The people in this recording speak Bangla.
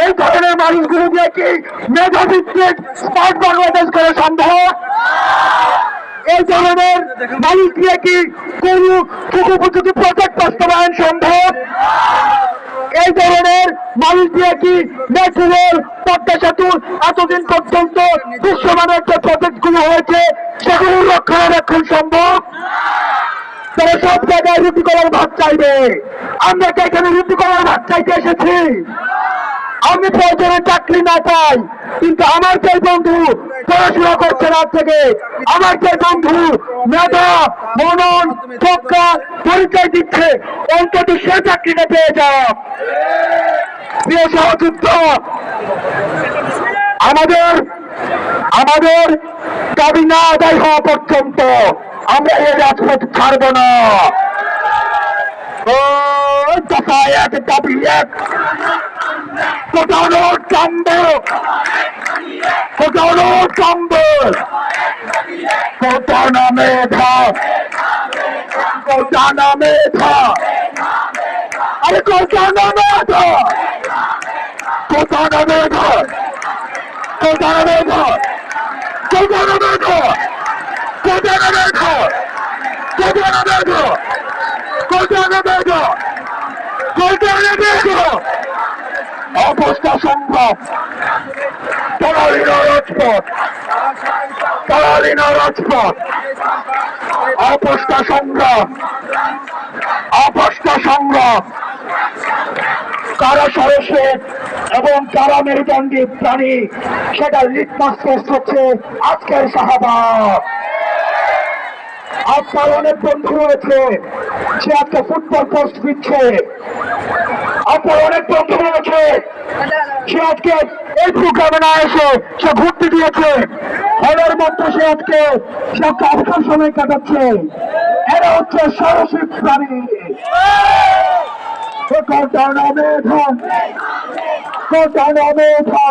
এই ধরনের মানুষগুলো দিয়ে কি মেধাভিত্তিক স্মার্ট বাংলাদেশ করা সম্ভব? এই ধরনের মানুষ দিয়ে কি কোন উপযোগী প্রজেক্ট বাস্তবায়ন সম্ভব? এই ধরনের মানুষ দিয়ে কি ন্যাচুরাল পদ্মা সেতু এতদিন পর্যন্ত বিশ্বমানের যে প্রজেক্ট গুলো হয়েছে সেগুলো রক্ষণাবেক্ষণ সম্ভব? তারা সব জায়গায় রুটি করার ভাত চাইবে। আমরা কি এখানে রুটি করার ভাত চাইতে এসেছি? আমি প্রয়োজনে চাকরি না পাই, কিন্তু আমার যে বন্ধু পড়াশোনা করছে রাত থেকে, আমার যে বন্ধু মেধা মনন প্রজ্ঞা পরিচয় দিচ্ছে, অন্তত সে চাকরিটা পেয়ে যাক। প্রিয় সহযুক্ত, আমাদের আমাদের দাবি না আদায় হওয়া পর্যন্ত আমরা এই রাজপথ ছাড়ব না। ও দফা এক দাবি এক, কোটানো চাম্বো কোটানো চাম্বো কোটানো মেধা কোটানো মেধা আরে কোটানো মেধা কোটানো মেধা কোটানো মেধা কোটানো মেধা কোটানো মেধা কোটানো মেধা কোটানো মেধা কোটানো মেধা অবস্থা সম্ভব। রাজপথ রাজপথ অবস্থা সংগ্রাম অবস্থা সংগ্রাম কারা সরস্বত এবং কারা মেরুদণ্ডী প্রাণী সেটা লিটমাস টেস্ট হচ্ছে আজকের শাহবাগ। আপনার অনেক বন্ধু রয়েছে সে আজকে ফুটবল পোস্ট দিচ্ছে, আপনার অনেক বন্ধু রয়েছে সে আজকে এই প্রোগ্রামে না এসে সে ঘুরতে দিয়েছে, হলের মধ্যে সে আজকে অবসর সময় কাটাচ্ছে। এরা হচ্ছে সরস্বত প্রাণী। কোটানো মেধা কোটানো মেধা